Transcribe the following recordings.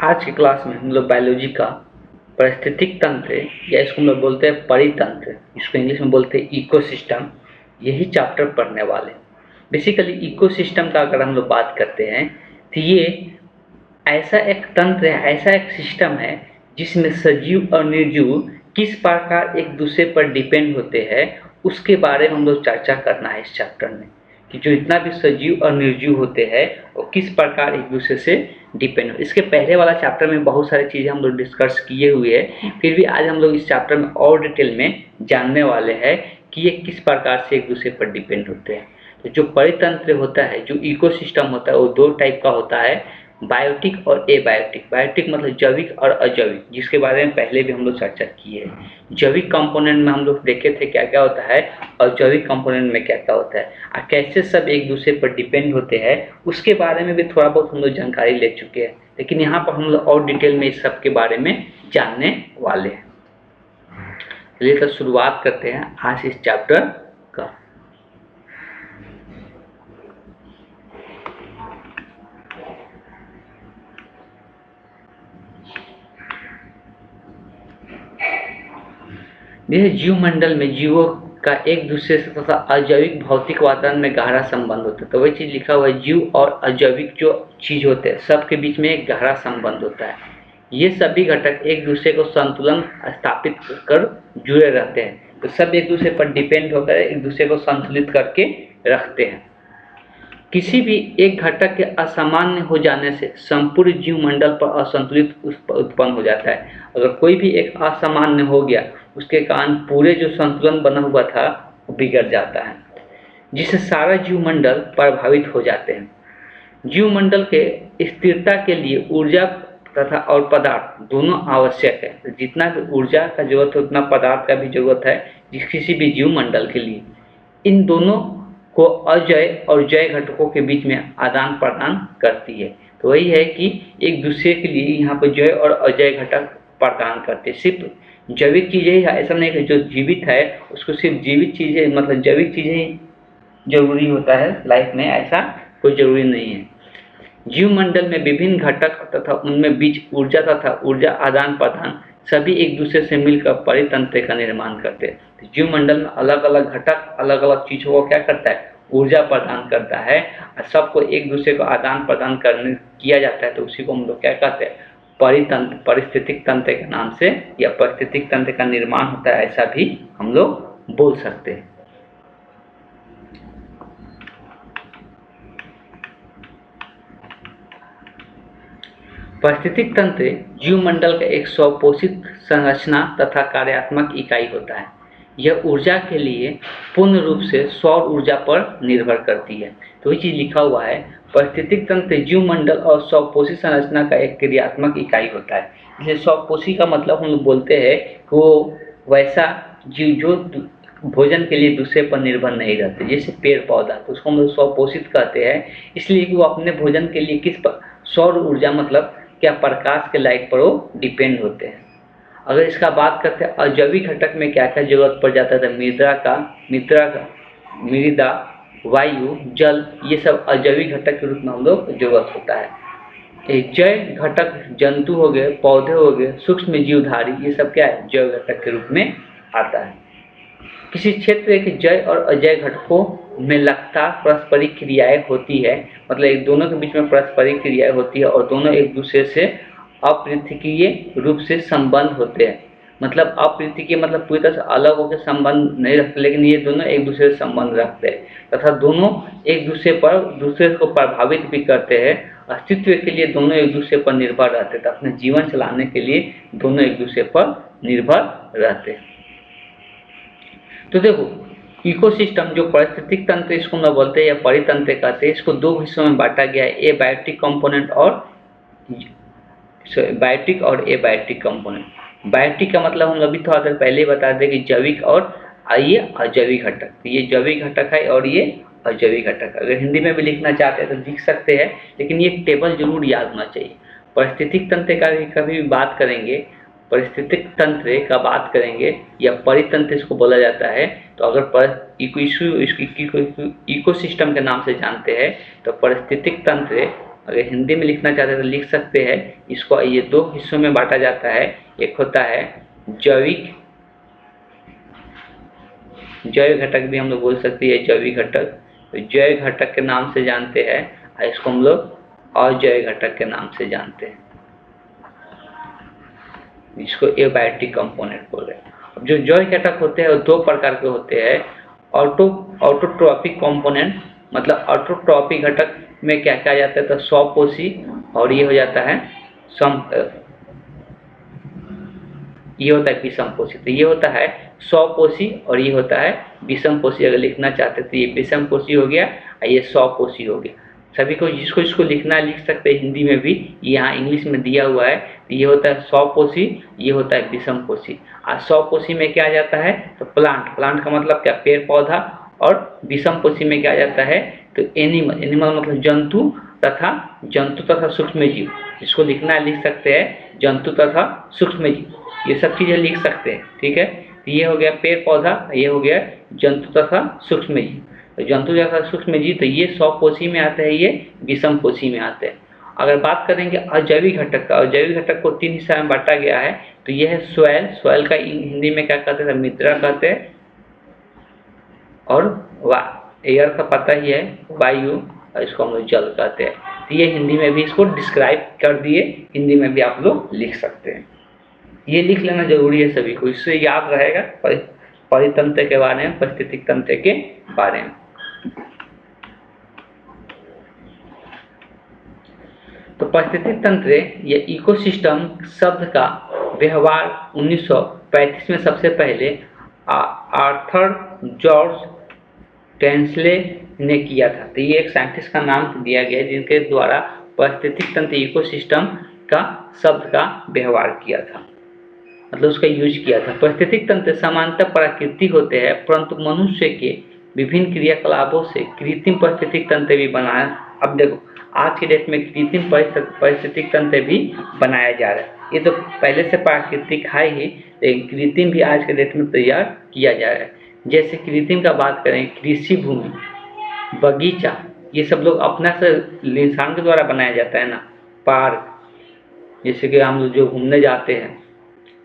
आज की क्लास में हम लोग बायोलॉजी का पारिस्थितिक तंत्र या इसको हम लोग बोलते हैं परितंत्र, इसको इंग्लिश में बोलते हैं इकोसिस्टम, यही चैप्टर पढ़ने वाले। बेसिकली इकोसिस्टम का अगर हम लोग बात करते हैं तो ये ऐसा एक तंत्र है, ऐसा एक सिस्टम है जिसमें सजीव और निर्जीव किस प्रकार एक दूसरे पर डिपेंड होते हैं, उसके बारे में हम लोग चर्चा करना है इस चैप्टर में कि जो इतना भी सजीव और निर्जीव होते हैं वो किस प्रकार एक दूसरे से डिपेंड हो। इसके पहले वाला चैप्टर में बहुत सारी चीज़ें हम लोग डिस्कस किए हुए हैं, फिर भी आज हम लोग इस चैप्टर में और डिटेल में जानने वाले हैं कि ये किस प्रकार से एक दूसरे पर डिपेंड होते हैं। तो जो परितंत्र होता है, जो इकोसिस्टम होता है, वो दो टाइप का होता है, बायोटिक और एबायोटिक। बायोटिक मतलब जैविक और अजैविक, जिसके बारे में पहले भी हम लोग चर्चा किए हैं। जैविक कंपोनेंट में हम लोग देखे थे क्या क्या होता है और जैविक कंपोनेंट में क्या क्या होता है और कैसे सब एक दूसरे पर डिपेंड होते हैं, उसके बारे में भी थोड़ा बहुत हम लोग जानकारी ले चुके हैं, लेकिन यहाँ पर हम लोग और डिटेल में इस सब के बारे में जानने वाले हैं। चलिए तो शुरुआत करते हैं आज इस चैप्टर का। यह जीवमंडल में जीवों का एक दूसरे से तथा अजैविक भौतिक वातावरण में गहरा संबंध होता है। तो वही चीज लिखा हुआ है, जीव और अजैविक जो चीज होते हैं सबके बीच में एक गहरा संबंध होता है। ये सभी घटक एक दूसरे को संतुलन स्थापित कर जुड़े रहते हैं, तो सब एक दूसरे पर डिपेंड होकर एक दूसरे को संतुलित करके रखते हैं। किसी भी एक घटक के असामान्य हो जाने से संपूर्ण जीवमंडल पर असंतुलित उत्पन्न हो जाता है। अगर कोई भी एक असामान्य हो गया, उसके कारण पूरे जो संतुलन बना हुआ था वो बिगड़ जाता है, जिससे सारा जीवमंडल प्रभावित हो जाते हैं। जीवमंडल के स्थिरता के लिए ऊर्जा तथा और पदार्थ दोनों आवश्यक है। तो जितना भी ऊर्जा का जरूरत है उतना पदार्थ का भी जरूरत है किसी भी जीवमंडल के लिए। इन दोनों को अजय और जय घटकों के बीच में आदान प्रदान करती है। तो वही है कि एक दूसरे के लिए यहाँ पर जय और अजय घटक प्रदान करते हैं। सिर्फ जैविक चीजें ही, ऐसा नहीं कि जो जीवित है उसको सिर्फ जीवित चीजें मतलब जैविक चीजें ही जरूरी होता है लाइफ में, ऐसा कोई जरूरी नहीं है। जीवमंडल में विभिन्न घटक तथा उनमें बीच ऊर्जा तथा ऊर्जा आदान प्रदान सभी एक दूसरे से मिलकर परितंत्र का निर्माण करते हैं। तो जीवमंडल में अलग अलग घटक अलग अलग चीजों को क्या करता है, ऊर्जा प्रदान करता है और सबको एक दूसरे को आदान प्रदान करने किया जाता है। तो उसी को हम लोग क्या कहते हैं, परितंत्र, परिस्थितिक तंत्र के नाम से या परिस्थितिक तंत्र का निर्माण होता है, ऐसा भी हम लोग बोल सकते हैं। परिस्थितिक तंत्र जीवमंडल का एक स्वपोषित संरचना तथा कार्यात्मक इकाई होता है। यह ऊर्जा के लिए पूर्ण रूप से सौर ऊर्जा पर निर्भर करती है। तो ये चीज लिखा हुआ है, परिस्थितिक तंत्र जीवमंडल और स्वपोषी संरचना का एक क्रियात्मक इकाई होता है। इसलिए स्वपोषी का मतलब हम लोग बोलते हैं कि वो वैसा जीव जो भोजन के लिए दूसरे पर निर्भर नहीं रहते, जैसे पेड़ पौधा, तो उसको हम लोग स्वपोषित कहते हैं। इसलिए कि वो अपने भोजन के लिए किस पर, सौर ऊर्जा मतलब क्या, प्रकाश के लाइट पर वो डिपेंड होते हैं। अगर इसका बात करते हैं अजैविक घटक में क्या क्या जरूरत पड़ जाता है, तो मृदा, वायु, जल, ये सब अजैविक घटक के रूप में हम लोग जरूरत होता है। जैव घटक जंतु हो गए, पौधे हो गए, सूक्ष्म जीवधारी, ये सब क्या है, जैव घटक के रूप में आता है। किसी क्षेत्र के जैव और अजैव घटकों में लगातार पारस्परिक क्रियाएं होती है, मतलब एक दोनों के बीच में पारस्परिक क्रियाएं होती है और दोनों एक दूसरे से अपृथकीय रूप से संबंध होते हैं। मतलब अपृथकीय मतलब पूरी तरह से अलग होकर संबंध नहीं रखते, लेकिन ये दोनों एक दूसरे से संबंध रखते हैं तथा दोनों एक दूसरे को प्रभावित भी करते हैं। अस्तित्व के लिए दोनों एक दूसरे पर निर्भर रहते हैं, तो अपने जीवन चलाने के लिए दोनों एक दूसरे पर निर्भर रहते हैं। तो देखो, इकोसिस्टम जो पारिस्थितिक तंत्र इसको हम बोलते हैं या परितंत्र कहते हैं, इसको दो हिस्सों में बांटा गया है, एबायोटिक कंपोनेंट और बायोटिक और एबायोटिक कंपोनेंट। बायोटिक का मतलब हम अभी थोड़ा देर पहले बता दें कि जैविक और ये अजैविक घटक। तो ये जैविक घटक है और ये अजैविक घटक। अगर हिंदी में भी लिखना चाहते हैं तो लिख सकते हैं, लेकिन ये टेबल जरूर याद होना चाहिए। परिस्थितिक तंत्र का कभी भी बात करेंगे, परिस्थितिक तंत्र का बात करेंगे या परितंत्र इसको बोला जाता है, तो अगर इकोसिस्टम के नाम से जानते हैं तो परिस्थितिक तंत्र अगर हिंदी में लिखना चाहते हैं तो लिख सकते हैं। इसको ये दो हिस्सों में बांटा जाता है। एक होता है जैविक, जैव घटक भी हम लोग बोल सकते हैं, जैविक घटक, तो जैव घटक के नाम से जानते हैं, और इसको हम लोग अजैव घटक के नाम से जानते हैं, जिसको एबायोटिक कंपोनेंट बोल रहे हैं। अब जो जैव घटक होते हैं वो दो प्रकार के होते हैं। ऑटोट्रॉपिक कंपोनेंट, मतलब ऑटोट्रॉपिक घटक में क्या क्या जाता है, तो स्वपोषी, और ये हो जाता है ये होता है विषमपोषी। तो ये होता है स्वपोषी और ये होता है विषमपोषी। अगर लिखना चाहते हैं तो ये विषमपोषी हो गया और ये स्वपोषी हो गया। सभी को जिसको लिखना है लिख सकते हैं हिंदी में भी, यहाँ इंग्लिश में दिया हुआ है। तो ये होता है स्वपोषी, ये होता है विषमपोषी। और स्वपोषी में क्या जाता है, तो प्लांट का मतलब क्या, पेड़ पौधा। और विषमपोषी में क्या जाता है, तो एनिमल मतलब जंतु तथा सूक्ष्म जीव। इसको लिखना है लिख सकते हैं, जंतु तथा सूक्ष्म जीव, ये सब चीजें लिख सकते हैं। ठीक है, तो ये हो गया पेड़ पौधा, ये हो गया जंतु तथा सूक्ष्म जीव। तो जंतु तथा सूक्ष्म जीव तो ये स्वपोषी में आते हैं, ये विषमपोषी में आते हैं। अगर बात करेंगे अजैविक घटक का, अजैविक घटक को तीन हिस्सा में बांटा गया है। तो ये है सॉइल का हिंदी में क्या कहते हैं, मृदा कहते हैं। और एयर का पता ही है, वायु, और इसको हम लोग जल कहते हैं। तो ये हिंदी में भी इसको डिस्क्राइब कर दिए, हिंदी में भी आप लोग लिख सकते हैं। ये लिख लेना जरूरी है सभी को, इससे याद रहेगा परितंत्र के बारे में, पारिस्थितिक तंत्र के बारे में। तो पारिस्थितिक तंत्र या इकोसिस्टम शब्द का व्यवहार 1935 में सबसे पहले आर्थर जॉर्ज टेंसले ने किया था। तो ये एक साइंटिस्ट का नाम दिया गया जिनके द्वारा पारिस्थितिक तंत्र इकोसिस्टम का शब्द का व्यवहार किया था, मतलब उसका यूज किया था। पारिस्थितिक तंत्र सामान्यतः प्राकृतिक होते हैं, परंतु मनुष्य के विभिन्न क्रियाकलापों से कृत्रिम पारिस्थितिक तंत्र भी बनाया। अब देखो आज के डेट में कृत्रिम पारिस्थितिक तंत्र भी बनाया जा रहा है। ये तो पहले से प्राकृतिक है ही, लेकिन कृत्रिम भी आज के डेट में तैयार किया जा रहा है। जैसे कृत्रिम का बात करें, कृषि भूमि, बगीचा, ये सब लोग अपना से इंसान के द्वारा बनाया जाता है ना। पार्क, जैसे कि हम लोग जो घूमने जाते हैं,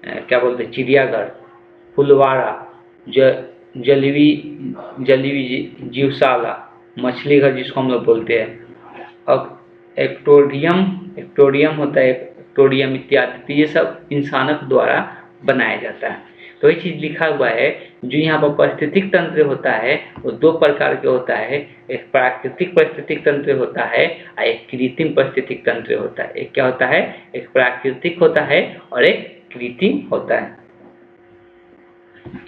क्या बोलते हैं, चिड़ियाघर, फुलवाड़ा, जलीबी जीवशाला, मछली घर जिसको हम लोग बोलते हैं, और एक्वेरियम होता है, एक्वेरियम इत्यादि। तो ये सब इंसानों के द्वारा बनाया जाता है। तो ये चीज़ लिखा हुआ है। जो यहाँ पर पारिस्थितिक तंत्र होता है वो दो प्रकार के होता है, एक प्राकृतिक पारिस्थितिक तंत्र होता है और एक कृत्रिम पारिस्थितिक तंत्र होता है। एक क्या होता है, एक प्राकृतिक होता है और एक कृत्रिम होता है।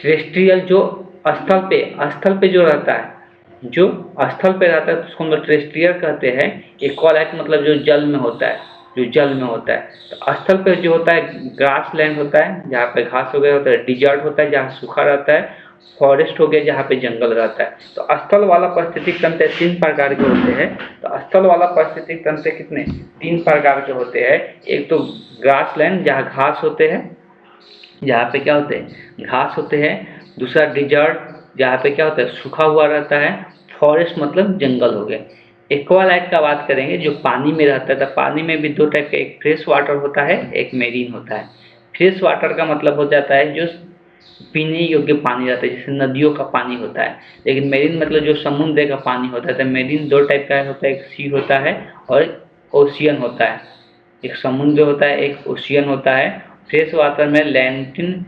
टेरेस्ट्रियल जो स्थल पे जो रहता है, जो स्थल पे रहता है उसको हम लोग टेरेस्ट्रियल कहते हैं। एक्वालाइट मतलब जो जल में होता है, जो जल में होता है। तो स्थल पे जो होता है ग्रास लैंड होता है जहाँ पे घास वगैरह होता है, डिजर्ट होता है जहाँ सूखा रहता है, फॉरेस्ट हो गया जहाँ पे जंगल रहता है। तो स्थल वाला पारिस्थितिक तंत्र तीन प्रकार के होते हैं। तो स्थल वाला पारिस्थितिक तंत्र कितने, तीन प्रकार के होते हैं। एक तो ग्रास लैंड जहाँ घास होते हैं, जहाँ पे क्या होते हैं, घास होते हैं। दूसरा डिजर्ट जहाँ पे क्या होता है, सूखा हुआ रहता है। फॉरेस्ट मतलब जंगल हो गया। एक्वालाइट का बात करेंगे जो पानी में रहता है। तो पानी में भी दो टाइप का, एक फ्रेश वाटर होता है, एक मेरीन होता है। फ्रेश वाटर का मतलब हो जाता है जो पीने योग्य पानी रहता है, जैसे नदियों का पानी होता है। लेकिन मेरीन मतलब जो समुद्र का पानी होता है। तो मेरीन दो टाइप का होता है, एक सी होता है और ओशियन होता है। एक समुद्र होता है, एक ओशियन होता है। फ्रेश वाटर में लैंटिन,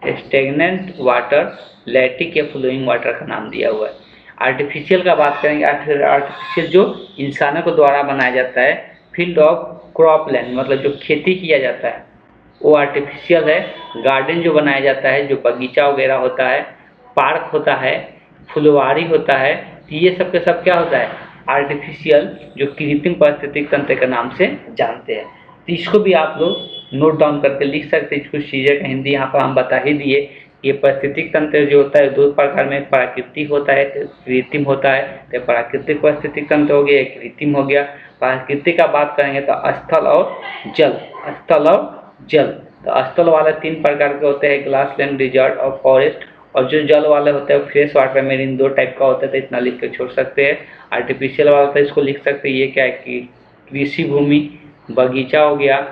स्टेगनेंट वाटर, लैटिक या फ्लोइंग वाटर का नाम दिया हुआ है। आर्टिफिशियल का बात करेंगे, आर्टिफिशियल जो इंसानों के द्वारा बनाया जाता है। फील्ड ऑफ क्रॉप लैंड मतलब जो खेती किया जाता है वो आर्टिफिशियल है। गार्डन जो बनाया जाता है, जो बगीचा वगैरह होता है, पार्क होता है, फुलवारी होता है, तो ये सब के सब क्या होता है, आर्टिफिशियल, जो कृत्रिम पारिस्थितिक तंत्र के नाम से जानते हैं। तो इसको भी आप लोग नोट डाउन करके लिख सकते हैं। कुछ चीज़ें का हिंदी यहाँ पर हम बता ही दिए। ये पारिस्थितिक तंत्र जो होता है दो प्रकार में, प्राकृतिक होता है, कृत्रिम होता है। तो प्राकृतिक पारिस्थितिक तंत्र हो गया, कृत्रिम हो गया। प्राकृतिक का बात करेंगे तो स्थल और जल, स्थल और जल। तो स्थल वाले तीन प्रकार के होते हैं, ग्रासलैंड, डिजर्ट और फॉरेस्ट। और जो जल वाले होते हैं फ्रेश वाटर में इन 2 टाइप का होता है, तो इतना लिख के छोड़ सकते हैं। आर्टिफिशियल वाला होता है इसको लिख सकते हैं, ये क्या है कि कृषि भूमि, बगीचा हो गया,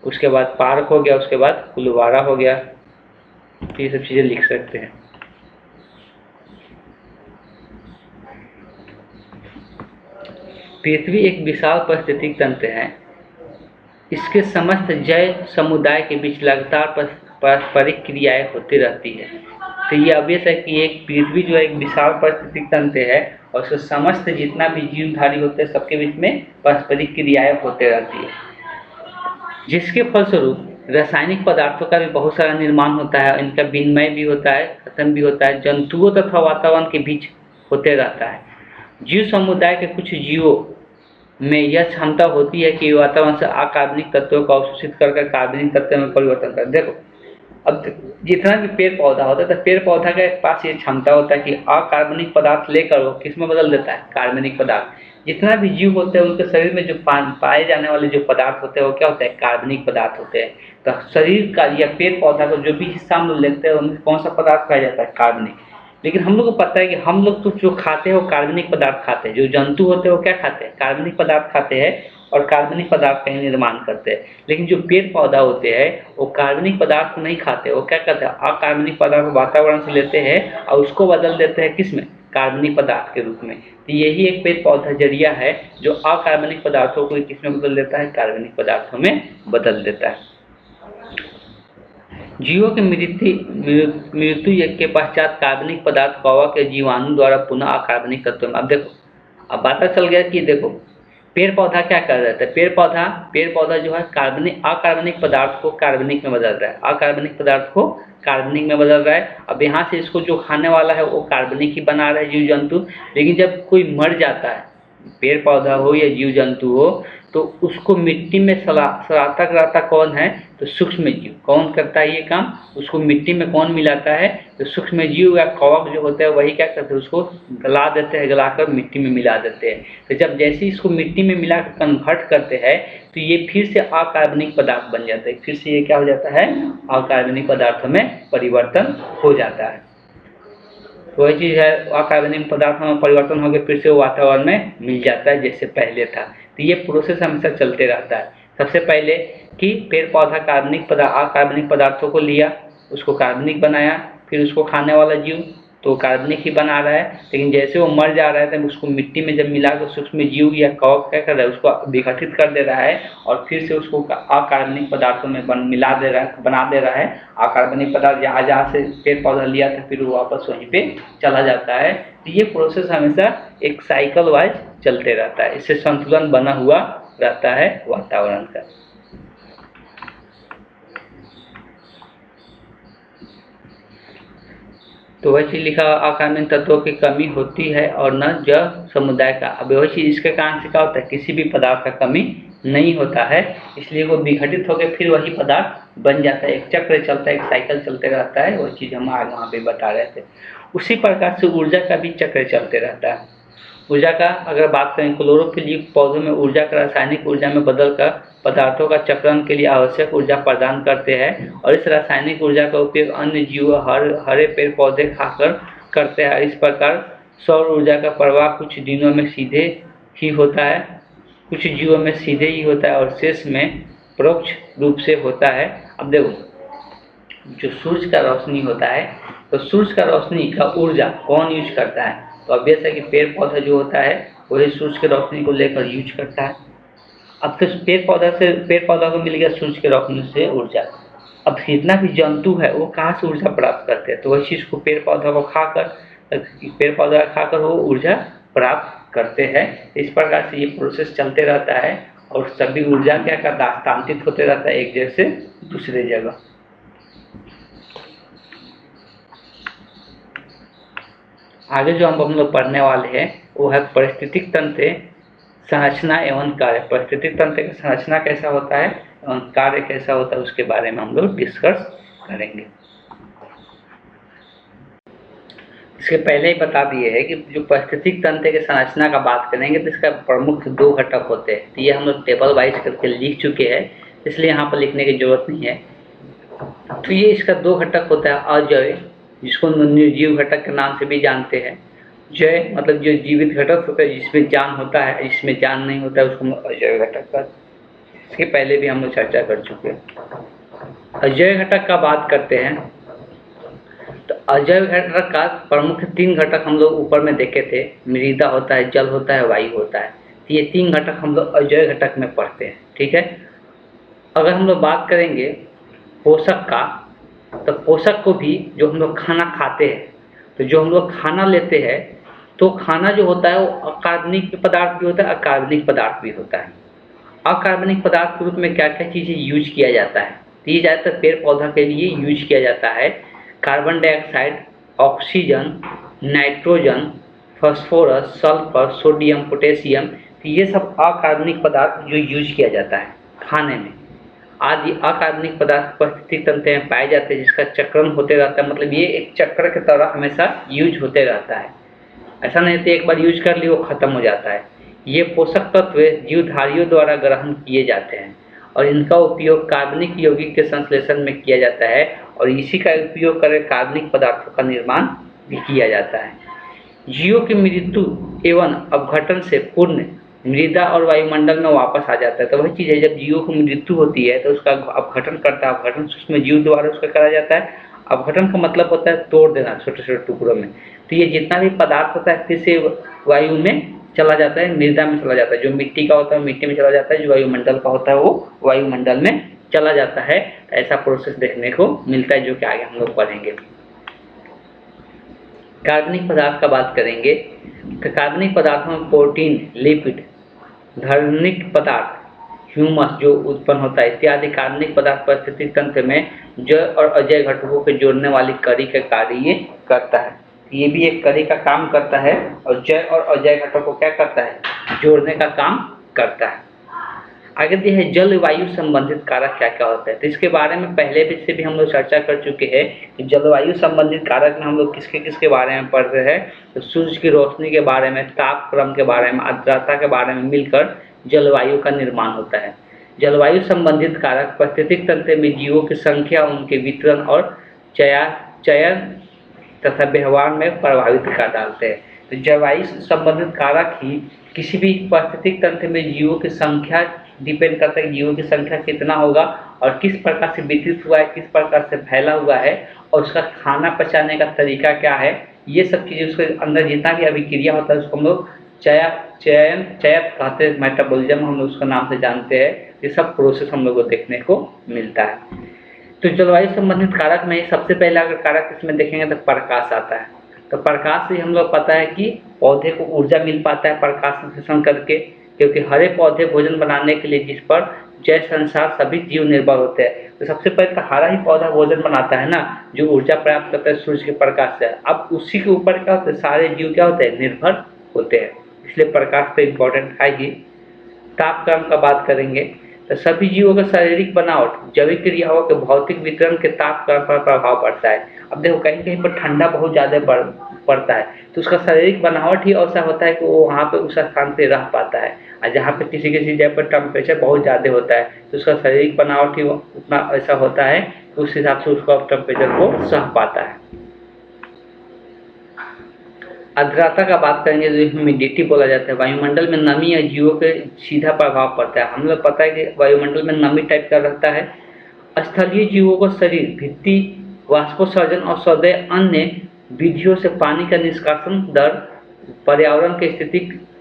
उसके बाद पार्क हो गया, उसके बाद फुलवारा हो गया, तो ये सब चीज़ें लिख सकते हैं। पृथ्वी एक विशाल पारिस्थितिक तंत्र है। इसके समस्त जैव समुदाय के बीच लगातार पारस्परिक क्रियाएं होती रहती है। तो ये ऑब्वियस है कि एक पृथ्वी जो है एक विशाल पारिस्थितिक तंत्र है और उसके समस्त जितना भी जीवधारी होते हैं सबके बीच में पारस्परिक क्रियाएं होते रहती है, जिसके फलस्वरूप रासायनिक पदार्थों का भी बहुत सारा निर्माण होता है, इनका विनिमय भी होता है, खत्म भी होता है, जंतुओं तथा वातावरण के बीच होते रहता है। जीव समुदाय के कुछ जीवों में यह क्षमता होती है कि वातावरण से अकार्बनिक तत्वों को अवशोषित करके कार्बनिक तत्व में परिवर्तन कर। देखो अब जितना भी पेड़ पौधा होता है तो पेड़ पौधा के पास ये क्षमता होता है कि अकार्बनिक पदार्थ लेकर वो किस में बदल देता है, कार्बनिक पदार्थ। जितना भी जीव होते हैं उनके शरीर में जो पाए जाने वाले जो पदार्थ होते हैं वो क्या होते हैं, कार्बनिक पदार्थ होते हैं। तो शरीर का या पेड़ पौधा को जो भी हिस्सा हम लोग लेते हैं उनमें कौन सा पदार्थ पाया जाता है, कार्बनिक। लेकिन हम लोग को पता है कि हम लोग तो जो खाते हैं वो कार्बनिक पदार्थ खाते हैं, जो जंतु होते हैं वो क्या खाते हैं, कार्बनिक पदार्थ खाते हैं और कार्बनिक पदार्थ का ही निर्माण करते हैं। लेकिन जो पेड़ पौधा होते हैं वो कार्बनिक पदार्थ को नहीं खाते, वो क्या करते हैं, अकार्बनिक पदार्थ वातावरण से लेते हैं और उसको बदल देते हैं किसमें, कार्बनिक पदार्थ के रूप में। तो यही एक पेड़ पौधा जरिया है जो अकार्बनिक पदार्थों को किसमें बदल देता है, कार्बनिक पदार्थों में बदल देता है। जीवों के मृत्यु के पश्चात कार्बनिक पदार्थ कौवा के जीवाणु द्वारा पुनः अकार्बनिक तत्व में। अब देखो अब पता चल गया कि देखो पेड़ पौधा क्या कर रहा है, पेड़ पौधा जो है अकार्बनिक पदार्थ को कार्बनिक में बदल रहा है, अकार्बनिक पदार्थ को कार्बनिक में बदल रहा है। अब यहाँ से इसको जो खाने वाला है वो कार्बनिक ही बना रहा है जीव जंतु। लेकिन जब कोई मर जाता है, पेड़ पौधा हो या जीव जंतु हो, तो उसको मिट्टी में सलाता कराता कौन है, तो सूक्ष्म जीव। कौन करता है ये काम, उसको मिट्टी में कौन मिलाता है, तो सूक्ष्म जीव या कवक जो होते हैं वही क्या करते हैं, उसको गला देते हैं, गलाकर मिट्टी में मिला देते हैं। तो जब जैसे इसको मिट्टी में मिला कर कन्वर्ट करते हैं तो ये फिर से अकार्बनिक पदार्थ बन जाता है, फिर से ये क्या हो जाता है, अकार्बनिक पदार्थों में परिवर्तन हो जाता है। तो वही चीज़ है, अकार्बनिक पदार्थों में परिवर्तन होकर फिर से वो वातावरण में मिल जाता है जैसे पहले था। तो ये प्रोसेस हमेशा चलते रहता है। सबसे पहले कि पेड़ पौधा अकार्बनिक पदार्थों को लिया, उसको कार्बनिक बनाया, फिर उसको खाने वाला जीव तो कार्बनिक ही बना रहा है। लेकिन जैसे वो मर जा रहा है तो उसको मिट्टी में जब मिला कर सूक्ष्म जीव या कवक क्या कर रहा है, उसको विघटित कर दे रहा है और फिर से उसको अकार्बनिक पदार्थों में बना दे रहा है। अकार्बनिक पदार्थ जहाँ से पेड़ पौधा लिया था फिर वो वापस वहीं पे चला जाता है। तो ये प्रोसेस हमेशा एक साइकिल वाइज चलते रहता है, इससे संतुलन बना हुआ रहता है वातावरण का। तो वही चीज लिखा अकार्बनिक तत्वों की कमी होती है और न जैव समुदाय का। अब वही चीज इसके कारण से क्या होता है, किसी भी पदार्थ का कमी नहीं होता है, इसलिए वो विघटित होकर फिर वही पदार्थ बन जाता है। एक चक्र चलता है, एक साइकिल चलते रहता है, वही चीज हम आगे वहाँ पे बता रहे थे। उसी प्रकार से ऊर्जा का भी चक्र चलते रहता है। ऊर्जा का अगर बात करें, क्लोरोफिल युक्त पौधों में ऊर्जा का रासायनिक ऊर्जा में बदलकर पदार्थों का चक्रण के लिए आवश्यक ऊर्जा प्रदान करते हैं और इस रासायनिक ऊर्जा का उपयोग अन्य जीव हरे पेड़ पौधे खाकर करते हैं। इस प्रकार सौर ऊर्जा का प्रवाह कुछ दिनों में सीधे ही होता है, कुछ जीवों में सीधे ही होता है और शेष में परोक्ष रूप से होता है। अब देखो जो सूर्य का रोशनी होता है, तो सूर्य का रोशनी का ऊर्जा कौन यूज करता है, तो ऑब्वियस है कि पेड़ पौधा जो होता है वही सूर्य की रोशनी को लेकर यूज करता है। अब तो पेड़ पौधा को मिल गया सूर्य की रोशनी से ऊर्जा। अब जितना भी जंतु है वो कहाँ से ऊर्जा प्राप्त करते हैं, तो वही चीज को पेड़ पौधा खाकर वो ऊर्जा प्राप्त करते हैं। इस प्रकार से ये प्रोसेस चलते रहता है और सभी ऊर्जा क्या करता है, स्थानांतरित होते रहता है एक जगह से दूसरे जगह। आगे जो हम लोग पढ़ने वाले हैं वो है पारिस्थितिक तंत्र संरचना एवं कार्य। पारिस्थितिक तंत्र की संरचना कैसा होता है एवं कार्य कैसा होता है उसके बारे में हम लोग डिस्कस करेंगे। इसके पहले ही बता दिए है कि जो पारिस्थितिक तंत्र की संरचना का बात करेंगे तो इसका प्रमुख 2 घटक होते हैं। तो ये हम लोग टेबल वाइज करके लिख चुके हैं, इसलिए यहाँ पर लिखने की जरूरत नहीं है। तो ये इसका 2 घटक होता है, अजैविक जिसको निर्जीव घटक के नाम से भी जानते हैं। जय मतलब जो जीवित घटक होता है, जिसमें जान होता है, जिसमें जान नहीं होता है, उसको हम अजैव घटक कहते हैं। इसके पहले भी हम लोग चर्चा कर चुके हैं। अजैव घटक का बात करते हैं तो अजैव घटक का प्रमुख 3 घटक हम लोग ऊपर में देखे थे। मृदा होता है, जल होता है, वायु होता है। तो ये 3 घटक हम लोग अजैव घटक में पढ़ते हैं, ठीक है। अगर हम लोग बात करेंगे पोषक का, तो पोषक को भी जो हम लोग खाना खाते हैं, तो जो हम लोग खाना लेते हैं, तो खाना जो होता है वो अकार्बनिक पदार्थ भी होता है, अकार्बनिक पदार्थ भी होता है। अकार्बनिक पदार्थ के रूप में क्या क्या चीज़ें यूज किया जाता है, तो ये ज़्यादातर पेड़ पौधा के लिए यूज किया जाता है। Carbon dioxide, oxygen, nitrogen, phosphorus, sulphur, sodium, potassium, तो ये सब अकार्बनिक पदार्थ जो यूज किया जाता है खाने में। आदि अकार्बनिक पदार्थ पारिस्थितिक तंत्र में पाए जाते हैं, जिसका चक्रण होते रहता है, मतलब ये एक चक्र की तरह हमेशा यूज होते रहता है। ऐसा नहीं तो एक बार यूज कर लिया वो खत्म हो जाता है। ये पोषक तत्व जीवधारियों द्वारा ग्रहण किए जाते हैं और इनका उपयोग कार्बनिक यौगिक के संश्लेषण में किया जाता है और इसी का उपयोग कर कार्बनिक पदार्थों का निर्माण भी किया जाता है। जीवों की मृत्यु एवं अपघटन से पूर्ण मृदा और वायुमंडल में वापस आ जाता है। तो वही चीज़ है, जब जीवों की मृत्यु होती है तो उसका अपघटन करता है, अपघटन उसमें जीव द्वारा उसका करा जाता है। अपघटन का मतलब होता है तोड़ देना छोटे छोटे टुकड़ों में। तो ये जितना भी पदार्थ होता है फिर से वायु में चला जाता है, मृदा में चला जाता है। जो मिट्टी का होता है मिट्टी में चला जाता है, जो वायुमंडल का होता है वो वायुमंडल में चला जाता है। ऐसा प्रोसेस देखने को मिलता है जो कि आगे हम लोग पढ़ेंगे। कार्बनिक पदार्थ का बात करेंगे तो कार्बनिक पदार्थों में प्रोटीन, लिपिड, धार्मिक पदार्थ, ह्यूमस जो उत्पन्न होता है इत्यादि कार्बनिक पदार्थ पारिस्थितिक तंत्र में जैव और अजैव घटकों को जोड़ने वाली कड़ी का कार्य ये करता है। ये भी एक कड़ी का काम करता है और जैव और अजैव घटकों को क्या करता है, जोड़ने का काम करता है। आगे दिया है जलवायु संबंधित कारक क्या क्या होता है। तो इसके बारे में पहले भी से भी हम लोग चर्चा कर चुके हैं कि जलवायु संबंधित कारक में हम लोग किसके किसके बारे में पढ़ रहे हैं। तो सूर्य की रोशनी के बारे में, तापक्रम के बारे में, आर्द्रता के बारे में मिलकर जलवायु का निर्माण होता है। जलवायु संबंधित कारक पारिस्थितिक तंत्र में जीवों की संख्या, उनके वितरण और चयन तथा व्यवहार में प्रभावित कर डालते हैं। तो जलवायु संबंधित कारक ही किसी भी पारिस्थितिक तंत्र में जीवों की संख्या डिपेंड करता है, जीवों की संख्या कितना होगा और किस प्रकार से वितरित हुआ है, किस प्रकार से फैला हुआ है और उसका खाना पचाने का तरीका क्या है। ये सब चीज़ें उसके अंदर जितना भी अभिक्रिया होता है उसको हम लोग चयत कहते हैं, मेटाबॉलिज्म हम लोग उसका नाम से जानते हैं। ये सब प्रोसेस हम लोग को देखने को मिलता है। तो जलवायु संबंधित कारक में सबसे पहला अगर कारक इसमें देखेंगे तो प्रकाश आता है। तो प्रकाश से हम लोग पता है कि पौधे को ऊर्जा मिल पाता है प्रकाश संश्लेषण करके, क्योंकि हरे पौधे भोजन बनाने के लिए जिस पर जैव संसार सभी जीव निर्भर होते हैं। तो सबसे पहले तो हरा ही पौधा भोजन बनाता है ना, जो ऊर्जा प्राप्त करता है सूर्य के प्रकाश से। अब उसी के ऊपर क्या होता है, सारे जीव क्या होते हैं, निर्भर होते हैं। इसलिए प्रकाश तो इम्पोर्टेंट है ही। तापक्रम का बात करेंगे तो सभी जीवों का शारीरिक बनावट, जैविक क्रियाओं के भौतिक वितरण के तापक्रम पर प्रभाव पड़ता है। अब देखो कहीं कहीं पर ठंडा बहुत ज़्यादा पड़ता है तो उसका शारीरिक बनावट ही ऐसा होता है कि वो वहाँ पे उस स्थान पे रह पाता है। और जहाँ पे किसी किसी जगह पर टेम्परेचर बहुत ज़्यादा होता है तो उसका शारीरिक बनावट ही उतना ऐसा होता है कि उस हिसाब से उसको टेम्परेचर को सह पाता है। आर्द्रता का बात करेंगे तो ह्यूमिडिटी बोला जाता है। वायुमंडल में नमी या जीवों के सीधा प्रभाव पड़ता है। हम लोग पता है कि वायुमंडल में नमी टाइप का रहता है। स्थलीय जीवों को शरीर भित्ति, वाष्पोत्सर्जन और सौदे अन्य विधियों से पानी का निष्कासन दर पर्यावरण की स्थिति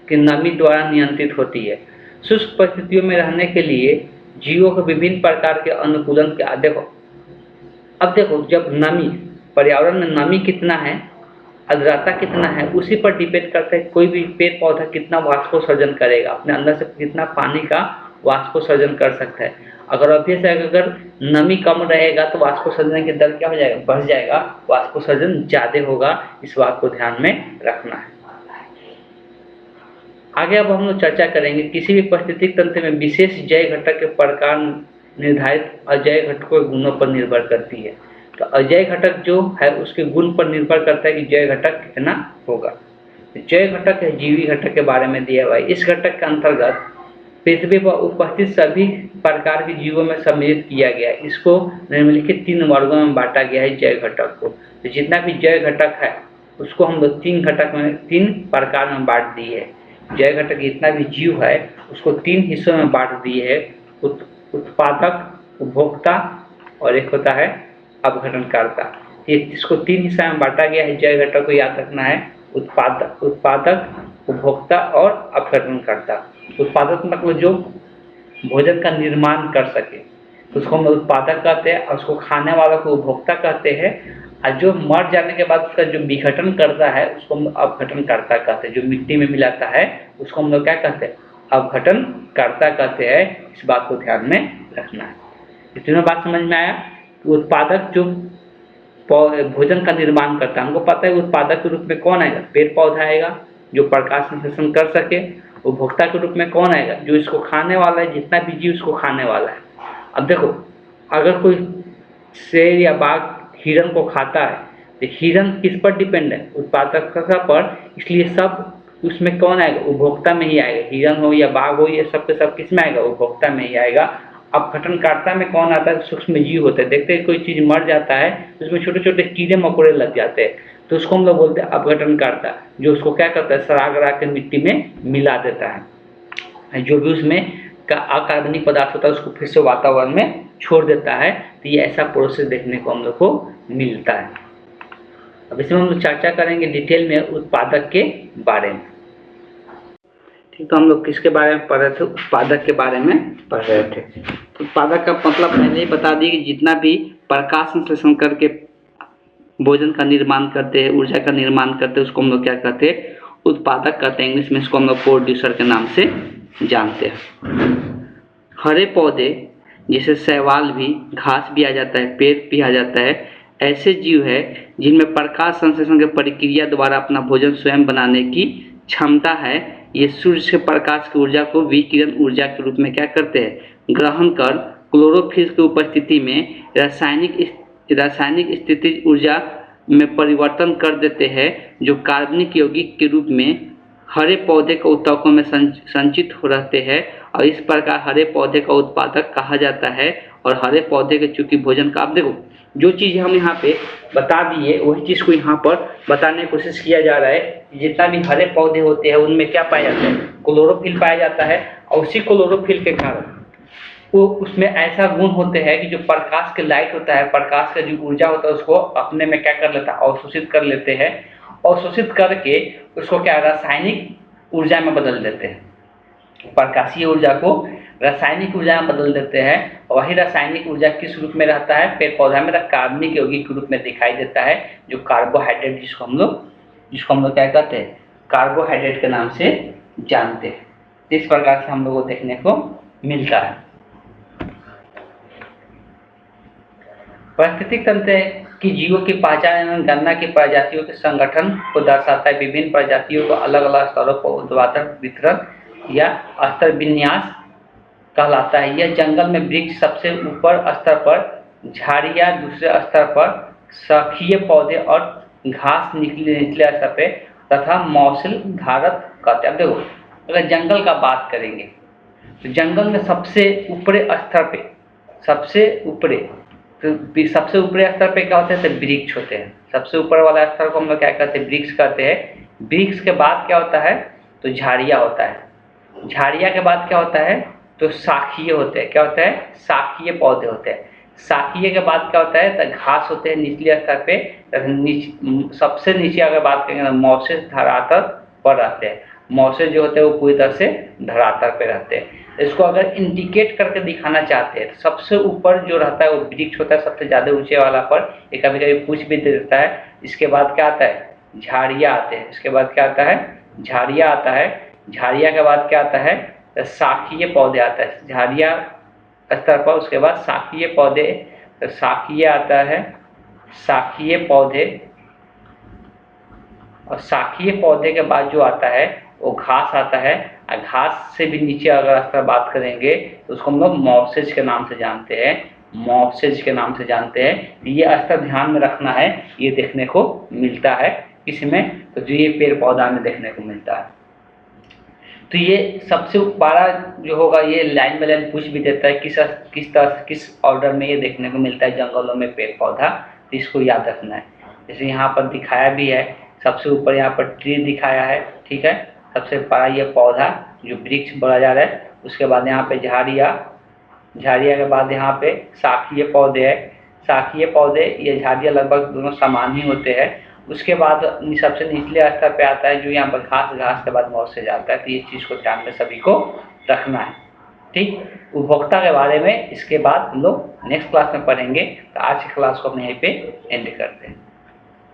की नमी द्वारा नियंत्रित होती है। शुष्क परिस्थितियों में रहने के लिए जीवों को विभिन्न प्रकार के अनुकूलन के अब देखो जब नमी, पर्यावरण में नमी कितना है, आर्द्रता कितना है, उसी पर डिपेंड करता है कोई भी पेड़ पौधा कितना वाष्पोत्सर्जन करेगा, अपने अंदर से कितना पानी का वाष्पोत्सर्जन कर सकता है। अगर अभी से अगर नमी कम रहेगा तो वाष्पोत्सर्जन की दर क्या हो जाएगा, बढ़ जाएगा, वाष्पोत्सर्जन ज़्यादा होगा। इस बात को ध्यान में रखना है। आगे अब हम लोग चर्चा करेंगे किसी भी पारिस्थितिक तंत्र में विशेष जैव घटक के प्रकार निर्धारित अजैव घटकों के गुणों पर निर्भर करती है। तो अजैव घटक जो है उसके गुण पर निर्भर करता है कि जैव घटक कितना होगा। जैव घटक है जीवी घटक के बारे में दिया हुआ है। इस घटक के अंतर्गत पृथ्वी पर उपस्थित सभी प्रकार के जीवों में सम्मिलित किया गया है। इसको निम्नलिखित 3 वर्गों में बांटा गया है जैव घटक को। तो जितना भी जैव घटक है उसको हम लोग 3 प्रकार में बांट दिए है। जैव घटक जितना भी जीव है उसको 3 हिस्सों में बांट दिए है, उत्पादक, उपभोक्ता और एक होता है अपघटनकर्ता। इसको 3 हिस्सा में बांटा गया है। जैव घटक को याद रखना है, उत्पादक, उपभोक्ता और अपघटनकर्ता। उत्पादक मतलब जो भोजन का निर्माण कर सके तो उसको हम उत्पादक कहते हैं, और उसको खाने वाला को उपभोक्ता कहते हैं, और जो मर जाने के बाद उसका जो विघटन करता है उसको हम अपघटनकर्ता कहते हैं। जो मिट्टी में मिलाता है उसको हम लोग क्या कहते हैं, अपघटनकर्ता कहते हैं। इस बात को ध्यान में रखना है। इस तीनों बात समझ में आया। उत्पादक जो भोजन का निर्माण करता है, हमको पता है उत्पादक के रूप में कौन आएगा, पेड़ पौधा आएगा जो प्रकाश संश्लेषण कर सके। उपभोक्ता के रूप में कौन आएगा, जो इसको खाने वाला है, जितना भी जीव उसको खाने वाला है। अब देखो, अगर कोई शेर या बाघ हिरण को खाता है तो हिरण किस पर डिपेंड है, उत्पादकता पर, इसलिए सब उसमें कौन आएगा, उपभोक्ता में ही आएगा। हिरण हो या बाघ हो, ये सब के सब किस में आएगा, उपभोक्ता में ही आएगा। अपघटनकर्ता में कौन आता है, सूक्ष्म जीव होते हैं। देखते हैं कोई चीज मर जाता है तो उसमें छोटे छोटे कीड़े मकोड़े लग जाते हैं, तो उसको हम लोग बोलते हैं अपघटनकर्ता, जो उसको क्या करता है, सड़ा गड़ा के मिट्टी में मिला देता है। जो भी उसमें का अकार्बनिक पदार्थ होता है उसको फिर से वातावरण में छोड़ देता है। तो ये ऐसा प्रोसेस देखने को हम लोग को मिलता है। अब इसमें हम लोग चर्चा करेंगे डिटेल में उत्पादक के बारे में। ठीक, तो हम लोग किसके बारे में पढ़ रहे थे, उत्पादक के बारे में पढ़ रहे थे। उत्पादक का मतलब पहले ही बता दिए कि जितना भी प्रकाश संश्लेषण करके भोजन का निर्माण करते हैं, ऊर्जा का निर्माण करते हैं, उसको हम लोग क्या कहते हैं, उत्पादक कहते हैं। इंग्लिश में इसको हम लोग प्रोड्यूसर के नाम से जानते हैं। हरे पौधे जैसे शैवाल भी, घास भी आ जाता है, पेड़ भी आ जाता है, ऐसे जीव है जिनमें प्रकाश संश्लेषण की प्रक्रिया द्वारा अपना भोजन स्वयं बनाने की क्षमता है। ये सूर्य से प्रकाश की ऊर्जा को विकिरण ऊर्जा के रूप में क्या करते हैं, ग्रहण कर क्लोरोफिल की उपस्थिति में रासायनिक स्थितिज ऊर्जा में परिवर्तन कर देते हैं, जो कार्बनिक यौगिक के रूप में हरे पौधे के ऊतकों में संचित हो रहते हैं, और इस प्रकार हरे पौधे का उत्पादक कहा जाता है। और हरे पौधे के चूंकि भोजन का, आप देखो जो चीज़ हम यहाँ पे बता दिए वही चीज़ को यहाँ पर बताने की कोशिश किया जा रहा है। जितना भी हरे पौधे होते हैं उनमें क्या पाया जाता है, क्लोरोफिल पाया जाता है, और उसी क्लोरोफिल के कारण वो उसमें ऐसा गुण होते हैं कि जो प्रकाश के लाइट होता है, प्रकाश का जो ऊर्जा होता है उसको अपने में क्या कर लेता है, अवशोषित कर लेते हैं। अवशोषित करके उसको क्या रासायनिक ऊर्जा में बदल देते हैं, प्रकाशीय ऊर्जा को रासायनिक ऊर्जा में बदल देते हैं। और वही रासायनिक ऊर्जा किस रूप में रहता है, पेड़ पौधा में कार्बनिक यौगिक के रूप में दिखाई देता है, जो कार्बोहाइड्रेट, जिसको हम लोग क्या कहते हैं, कार्बोहाइड्रेट के नाम से जानते हैं। इस प्रकार से हम लोग को देखने को मिलता है। प्राकृतिक तंत्र की जीवों की पहचान एवं गणना की प्रजातियों के संगठन को दर्शाता है। विभिन्न प्रजातियों को अलग अलग स्तरों पर ऊर्ध्वाधर वितरण या स्तर विन्यास कहलाता है। यह जंगल में वृक्ष सबसे ऊपर स्तर पर, झाड़ियाँ दूसरे स्तर पर, शाखीय पौधे और घास निचले स्तर पे, तथा मौसल धारक कहते हैं। अब देखो, अगर जंगल का बात करेंगे तो जंगल में सबसे ऊपरी स्तर पे, सबसे ऊपरी स्तर पे क्या होते हैं, तो वृक्ष होते हैं। सबसे ऊपर वाला स्तर को हम लोग क्या कहते हैं, वृक्ष कहते हैं। वृक्ष के बाद क्या होता है, तो झाड़ियाँ होता है। झाड़ियाँ के बाद क्या होता है, तो शाखीय होते हैं। क्या होता है, शाखीय पौधे होते हैं। शाखीय के बाद क्या होता है, तो घास होते हैं निचले स्तर पे। सबसे नीचे अगर बात करेंगे तो मौसम धरातल पर रहते हैं। मौसम जो होते हैं वो पूरी तरह से धरातल पे रहते हैं। इसको अगर इंडिकेट करके दिखाना चाहते हैं तो सबसे ऊपर जो रहता है वो वृक्ष होता है, सबसे ज़्यादा ऊंचे वाला पर। ये कभी कभी पूछ भी देता है। इसके बाद क्या आता है, झाड़ियाँ आते हैं। इसके बाद क्या आता है, झाड़ियाँ आता है। झाड़ियाँ के बाद क्या आता है, तो शाखीय पौधे आता है। झाड़ियाँ स्तर पर, उसके बाद शाखीय पौधे, तो शाखीय आता है, शाखीय पौधे, और शाखीय पौधे के बाद जो आता है वो घास आता है। और घास से भी नीचे अगर स्तर बात करेंगे तो उसको हम लोग मॉप्सेज के नाम से जानते हैं। मॉप्सेज के नाम से जानते हैं। ये स्तर ध्यान में रखना है। ये देखने को मिलता है किसमें, तो जो ये पेड़ पौधा में देखने को मिलता है। तो ये सबसे बड़ा जो होगा, ये लाइन बाय लाइन पूछ भी देता है किस ऑर्डर में ये देखने को मिलता है जंगलों में पेड़ पौधा। तो इसको याद रखना है। जैसे यहाँ पर दिखाया भी है, सबसे ऊपर यहाँ पर ट्री दिखाया है, ठीक है, सबसे बड़ा ये पौधा जो वृक्ष बोला जा रहा है। उसके बाद यहाँ पे झाड़ियाँ के बाद यहाँ पे शाखीय पौधे है। शाखीय पौधे ये झाड़ियाँ लगभग दोनों समान ही होते हैं। उसके बाद सबसे निचले स्तर पे आता है जो यहाँ पर घास के बाद मौत से जाता है। तो ये चीज़ को ध्यान में सभी को रखना है, ठीक। उपभोक्ता के बारे में इसके बाद हम लोग नेक्स्ट क्लास में पढ़ेंगे। तो आज की क्लास को हम यहीं पे एंड करते हैं।